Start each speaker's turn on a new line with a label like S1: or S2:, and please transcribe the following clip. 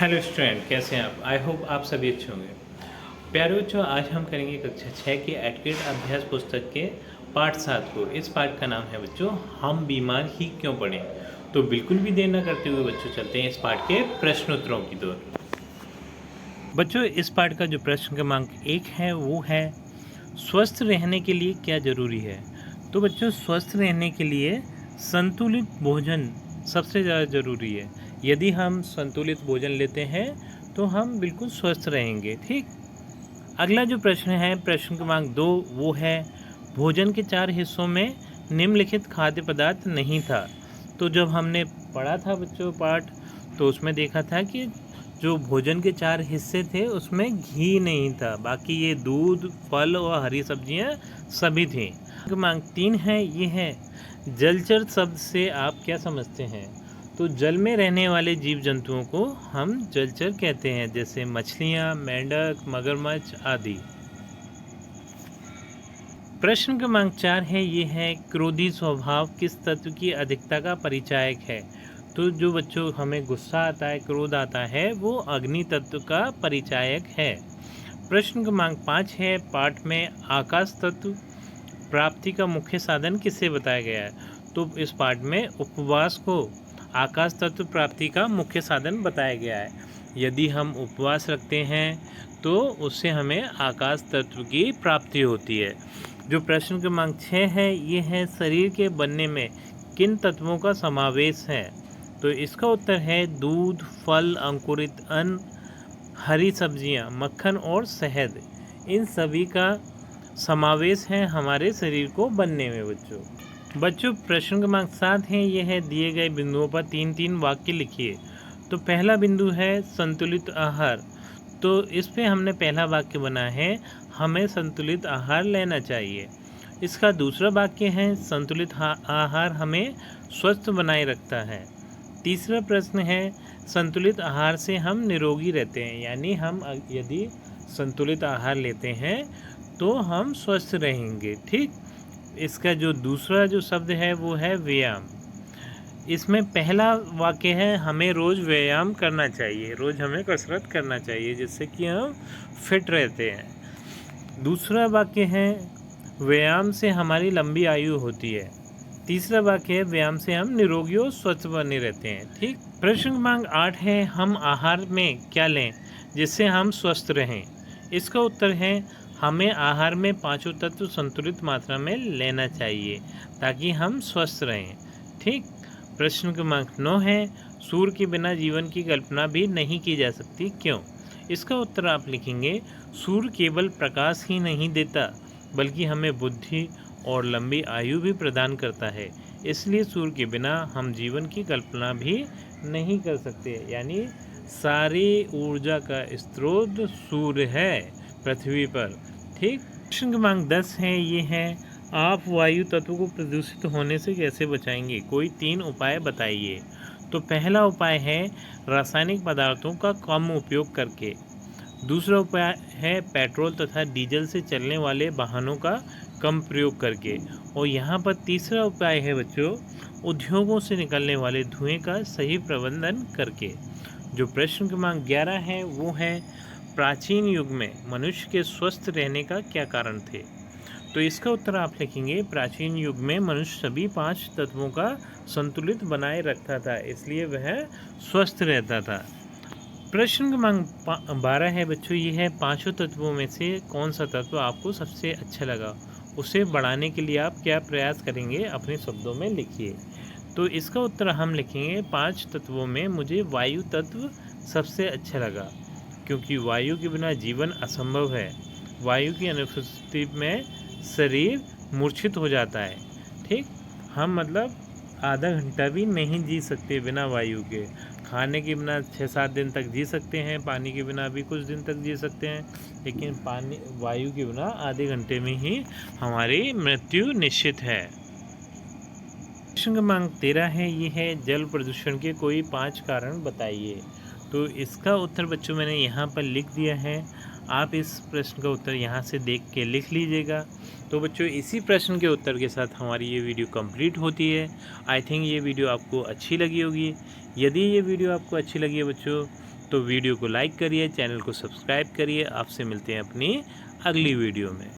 S1: Hello student, कैसे हैं आप? आई होप आप सभी अच्छे होंगे। प्यारे बच्चों, आज हम करेंगे कक्षा 6 की एटकेट अभ्यास पुस्तक के पाठ 7 को। इस पाठ का नाम है बच्चों, हम बीमार ही क्यों पड़े। तो बिल्कुल भी देर न करते हुए बच्चों चलते हैं इस पाठ के प्रश्नोत्तरों की ओर। बच्चों, इस पाठ का जो प्रश्न क्रमांक 1 है वो है, स्वस्थ रहने के लिए क्या ज़रूरी है। तो बच्चों, स्वस्थ रहने के लिए संतुलित भोजन सबसे ज़्यादा ज़रूरी है। यदि हम संतुलित भोजन लेते हैं तो हम बिल्कुल स्वस्थ रहेंगे। ठीक। अगला जो प्रश्न है, प्रश्न क्रमांक 2, वो है, भोजन के 4 हिस्सों में निम्नलिखित खाद्य पदार्थ नहीं था। तो जब हमने पढ़ा था बच्चों पाठ, तो उसमें देखा था कि जो भोजन के 4 हिस्से थे उसमें घी नहीं था, बाकी ये दूध, फल और हरी सब्जियां सभी थी। क्रमांक 3 है, ये है, जलचर शब्द से आप क्या समझते हैं। तो जल में रहने वाले जीव जंतुओं को हम जलचर कहते हैं, जैसे मछलियाँ, मेंढक, मगरमच्छ आदि। प्रश्न क्रमांक 4 है, ये है, क्रोधी स्वभाव किस तत्व की अधिकता का परिचायक है। तो जो बच्चों हमें गुस्सा आता है, क्रोध आता है, वो अग्नि तत्व का परिचायक है। प्रश्न क्रमांक 5 है, पाठ में आकाश तत्व प्राप्ति का मुख्य साधन किसे बताया गया है। तो इस पाठ में उपवास को आकाश तत्व प्राप्ति का मुख्य साधन बताया गया है। यदि हम उपवास रखते हैं तो उससे हमें आकाश तत्व की प्राप्ति होती है। जो प्रश्न क्रमांक 6 है, ये है, शरीर के बनने में किन तत्वों का समावेश है। तो इसका उत्तर है दूध, फल, अंकुरित अन्न, हरी सब्जियां, मक्खन और शहद। इन सभी का समावेश है हमारे शरीर को बनने में। बच्चों प्रश्न क्रमांक 7 है, यह है, दिए गए बिंदुओं पर 3-3 वाक्य लिखिए। तो पहला बिंदु है संतुलित आहार। तो इस पे हमने पहला वाक्य बना है, हमें संतुलित आहार लेना चाहिए। इसका दूसरा वाक्य है, संतुलित आहार हमें स्वस्थ बनाए रखता है। तीसरा प्रश्न है, संतुलित आहार से हम निरोगी रहते हैं, यानी हम यदि संतुलित आहार लेते हैं तो हम स्वस्थ रहेंगे। ठीक। इसका जो दूसरा जो शब्द है वो है व्यायाम। इसमें पहला वाक्य है, हमें रोज़ व्यायाम करना चाहिए, रोज़ हमें कसरत करना चाहिए, जिससे कि हम फिट रहते हैं। दूसरा वाक्य है, व्यायाम से हमारी लंबी आयु होती है। तीसरा वाक्य है, व्यायाम से हम निरोगी और स्वस्थ बने रहते हैं। ठीक। प्रश्न क्रमांक 8 है, हम आहार में क्या लें जिससे हम स्वस्थ रहें। इसका उत्तर है, हमें आहार में 5 तत्व संतुलित मात्रा में लेना चाहिए ताकि हम स्वस्थ रहें। ठीक। प्रश्न क्रमांक 9 है, सूर्य के बिना जीवन की कल्पना भी नहीं की जा सकती, क्यों। इसका उत्तर आप लिखेंगे, सूर्य केवल प्रकाश ही नहीं देता बल्कि हमें बुद्धि और लंबी आयु भी प्रदान करता है, इसलिए सूर्य के बिना हम जीवन की कल्पना भी नहीं कर सकते। यानी सारी ऊर्जा का स्रोत सूर्य है पृथ्वी पर। ठीक। प्रश्न क्रमांक 10 है, ये है, आप वायु तत्व को प्रदूषित होने से कैसे बचाएंगे, कोई 3 उपाय बताइए। तो पहला उपाय है, रासायनिक पदार्थों का कम उपयोग करके। दूसरा उपाय है, पेट्रोल तथा डीजल से चलने वाले वाहनों का कम प्रयोग करके। और यहाँ पर तीसरा उपाय है बच्चों, उद्योगों से निकलने वाले धुएं का सही प्रबंधन करके। जो प्रश्न क्रमांक 11 है, वो है, प्राचीन युग में मनुष्य के स्वस्थ रहने का क्या कारण थे। तो इसका उत्तर आप लिखेंगे, प्राचीन युग में मनुष्य सभी 5 तत्वों का संतुलित बनाए रखता था, इसलिए वह स्वस्थ रहता था। प्रश्न क्रमांक 12 है बच्चों, ये है, 5 तत्वों में से कौन सा तत्व आपको सबसे अच्छा लगा, उसे बढ़ाने के लिए आप क्या प्रयास करेंगे, अपने शब्दों में लिखिए। तो इसका उत्तर हम लिखेंगे, 5 तत्वों में मुझे वायु तत्व सबसे अच्छा लगा, क्योंकि वायु के बिना जीवन असंभव है। वायु की अनुपस्थिति में शरीर मूर्छित हो जाता है। ठीक। हम मतलब आधा घंटा भी नहीं जी सकते बिना वायु के। खाने के बिना 6-7 दिन तक जी सकते हैं, पानी के बिना भी कुछ दिन तक जी सकते हैं, लेकिन वायु के बिना आधे घंटे में ही हमारी मृत्यु निश्चित है। प्रश्न क्रमांक 13 है, ये है, जल प्रदूषण के कोई 5 कारण बताइए। तो इसका उत्तर बच्चों मैंने यहाँ पर लिख दिया है, आप इस प्रश्न का उत्तर यहाँ से देख के लिख लीजिएगा। तो बच्चों इसी प्रश्न के उत्तर के साथ हमारी ये वीडियो कंप्लीट होती है। आई थिंक ये वीडियो आपको अच्छी लगी होगी। यदि ये वीडियो आपको अच्छी लगी है बच्चों, तो वीडियो को लाइक करिए, चैनल को सब्सक्राइब करिए। आपसे मिलते हैं अपनी अगली वीडियो में।